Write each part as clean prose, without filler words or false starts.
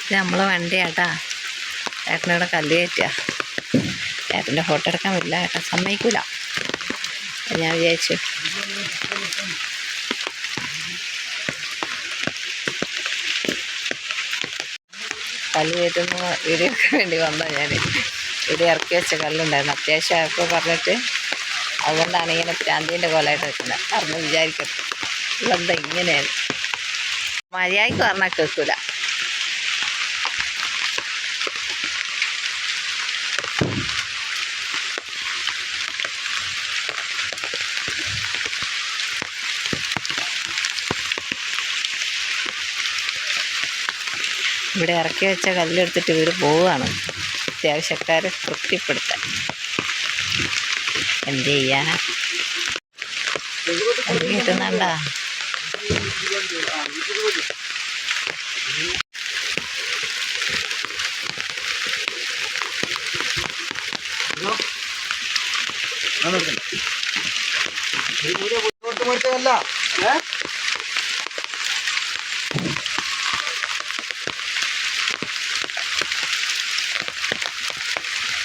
ഇത് നമ്മളെ വണ്ടിയാട്ടാ. ഏട്ടനിവിടെ കല്ല് കയറ്റുക. ഏട്ടൻ്റെ ഫോട്ടോ എടുക്കാൻ പറ്റില്ല, ഏട്ടൻ സമ്മതിക്കില്ല. ഞാൻ വിചാരിച്ചു കല്ല് കയറ്റുന്ന വീഡിയോ എടുക്കാൻ വേണ്ടി വന്നാൽ ഞാൻ ഇവിടെ ഇറക്കി വെച്ച കല്ലുണ്ടായിരുന്നു. അത്യാവശ്യമായപ്പോൾ പറഞ്ഞിട്ട് അതുകൊണ്ടാണ് ഇങ്ങനെ പ്രാന്തീൻ്റെ കോലമായിട്ട് വെക്കുന്നത്. പറഞ്ഞ് വിചാരിക്കട്ടെ ഇതെന്താ ഇങ്ങനെയാണ്. മര്യാദയ്ക്ക് പറഞ്ഞാൽ കേൾക്കില്ല. ഇവിടെ ഇറക്കി വെച്ച കല്ലെടുത്തിട്ട് ഇവർ പോവുകയാണ് അത്യാവശ്യക്കാരെ തൃപ്തിപ്പെടുത്താൻ. എന്ത് ചെയ്യാനാ, കിട്ടുന്നുണ്ടാ.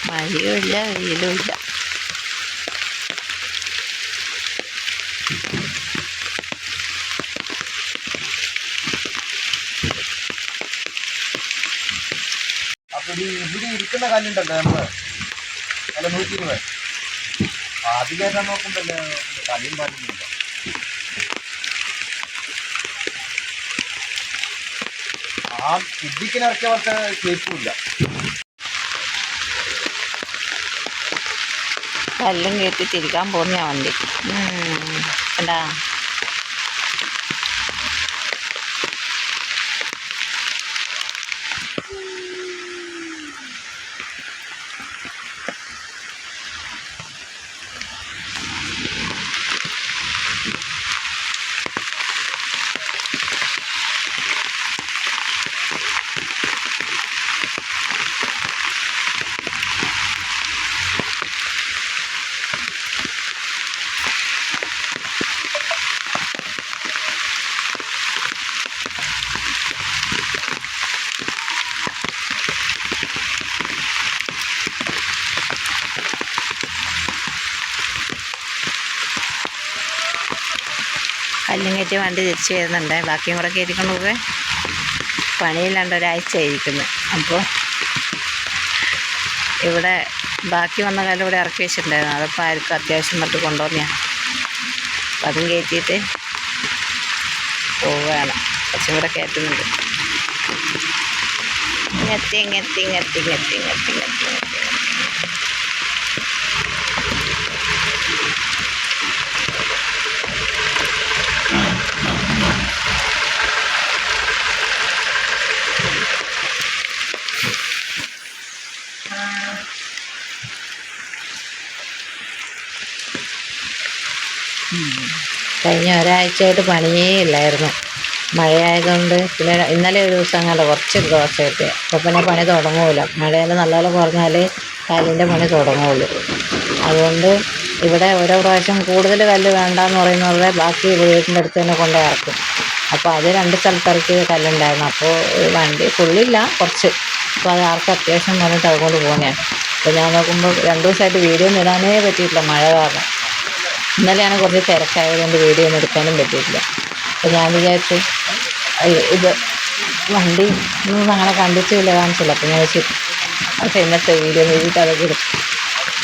മഴയുമില്ല വെയിലുമില്ല. അപ്പൊ ഇവിടെ ഇരിക്കുന്ന കല്ലുണ്ടല്ലോ നമ്മള് അല്ല 120 അത് കയറ്റാൻ നോക്കുമ്പല്ലേ കല്ലും പാറ്റുന്നില്ല. ആ ഇടിക്കിനിറക്കിയ പോലത്തെ ഷേപ്പുമില്ല. കല്ലും കയറ്റി തിരിക്കാൻ പോകുന്ന വണ്ടി എന്താ. കല്ലും കയറ്റി വണ്ടി തിരിച്ച് വരുന്നുണ്ട്. ബാക്കിയും കൂടെ കയറ്റിക്കൊണ്ട് പോകെ പണിയില്ലാണ്ട് ഒരാഴ്ചയായിരിക്കുന്നു. അപ്പോൾ ഇവിടെ ബാക്കി വന്ന കല്ല് ഇവിടെ ഇറക്കി വെച്ചിട്ടുണ്ടായിരുന്നു. അതപ്പോൾ ആർക്കും അത്യാവശ്യം തൊട്ട് കൊണ്ടുവന്നെയാണ്. അപ്പം അതും കയറ്റിയിട്ട് പോവുകയാണ്. കുറച്ചും കൂടെ കയറ്റുന്നുണ്ട്. ഇങ്ങെത്തി ഇങ്ങെത്തി ഇങ്ങെത്തി ഇങ്ങെത്തി ഇങ്ങെത്തി ഇങ്ങെത്തി ഇങ്ങെത്തി കഴിഞ്ഞ ഒരാഴ്ചയായിട്ട് പണിയേ ഇല്ലായിരുന്നു. മഴയായതുകൊണ്ട് പിന്നെ ഇന്നലെ ഒരു ദിവസം അങ്ങനെ കുറച്ച് ദിവസമായിട്ട്. അപ്പോൾ പിന്നെ പണി തുടങ്ങുമല്ലോ. മഴയിൽ നല്ലപോലെ കുറഞ്ഞാൽ കല്ലിൻ്റെ പണി തുടങ്ങുള്ളൂ. അതുകൊണ്ട് ഇവിടെ ഓരോ പ്രാവശ്യം കൂടുതൽ കല്ല് വേണ്ടാന്ന് പറയുന്നവരുടെ ബാക്കി വീടിൻ്റെ അടുത്ത് തന്നെ കൊണ്ട് ഇറക്കും. അപ്പോൾ അത് 2 സ്ഥലത്ത് ഇറക്കിയ കല്ലുണ്ടായിരുന്നു. അപ്പോൾ വണ്ടി ഫുള്ളില്ല, കുറച്ച്. അപ്പോൾ അത് ആർക്കും അത്യാവശ്യം പറഞ്ഞിട്ട് അതുകൊണ്ട് പോകുന്നതാണ്. അപ്പോൾ ഞാൻ നോക്കുമ്പോൾ 2 ദിവസമായിട്ട് വീഡിയോ ഒന്നും ഇടാനേ പറ്റിയിട്ടില്ല, മഴ കാരണം. ഇന്നലെയാണ് കുറച്ച് തിരക്കായതുകൊണ്ട് വീഡിയോ ഒന്നും എടുക്കാനും പറ്റിയിട്ടില്ല. അപ്പോൾ ഞാൻ വിചാരിച്ചു ഇത് വണ്ടി ഒന്നും അങ്ങനെ കണ്ടിട്ടില്ല, കാണിച്ചില്ല. അപ്പോൾ ഞാൻ വെച്ച് പക്ഷേ ഇന്നത്തെ വീഡിയോ നോക്കിയിട്ട് അതൊക്കെ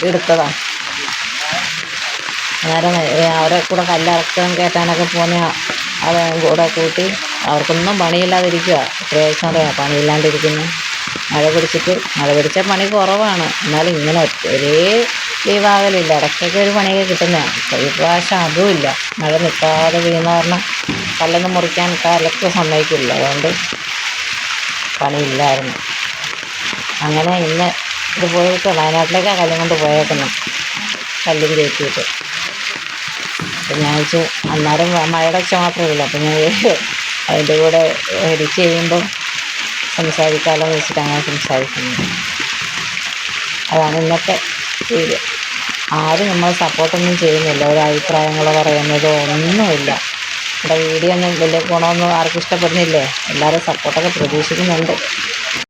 എടുത്തതാണ്. അന്നേരം അവരെ കൂടെ കല്ലിറക്കാൻ കയറ്റാനൊക്കെ പോകുന്ന അവരെ കൂടെ കൂട്ടി അവർക്കൊന്നും പണിയില്ലാതിരിക്കുക. എത്ര ദിവസം അറിയാം പണിയില്ലാണ്ടിരിക്കുന്നു. മഴ പിടിച്ച പണി കുറവാണ്. എന്നാലും ഇങ്ങനെ ഒരേ ലീവാകലില്ല. ഇടയ്ക്കൊക്കെ ഒരു പണിയൊക്കെ കിട്ടുന്നതാണ്. ഈ പ്രാവശ്യം അതുമില്ല. മഴ നിൽക്കാതെ വീഴുന്ന കാരണം കല്ലൊന്നും മുറിക്കാൻ കാലത്ത് സമ്മതിക്കില്ല. അതുകൊണ്ട് പണിയില്ലായിരുന്നു. അങ്ങനെ ഇന്ന് ഇത് പോയിട്ട് വയനാട്ടിലേക്കാണ് കല്ലും കൊണ്ട് പോയേക്കുന്നത്, കല്ലും കയറ്റിയിട്ട്. അപ്പം ഞാൻ വെച്ചു അന്നേരം മഴയുടെ ഒച്ച മാത്രമേ ഉള്ളൂ. അപ്പം ഞാൻ അതിൻ്റെ കൂടെ എഡിറ്റ് ചെയ്യുമ്പം സംസാരിക്കാമല്ലോ എന്ന് വെച്ചിട്ട് അങ്ങനെ സംസാരിക്കുന്നു. അതാണ് ഇന്നത്തെ വീഡിയോ. ആരും നമ്മൾ സപ്പോർട്ടൊന്നും ചെയ്യുന്നില്ല. ഒരു അഭിപ്രായങ്ങളോ പറയുന്നതോ ഒന്നുമില്ല. നമ്മുടെ വീഡിയോ ഒന്നും വലിയ ഗുണമൊന്നും ആർക്കും ഇഷ്ടപ്പെടുന്നില്ലേ? എല്ലാവരും സപ്പോർട്ടൊക്കെ പ്രതീക്ഷിക്കുന്നുണ്ട്.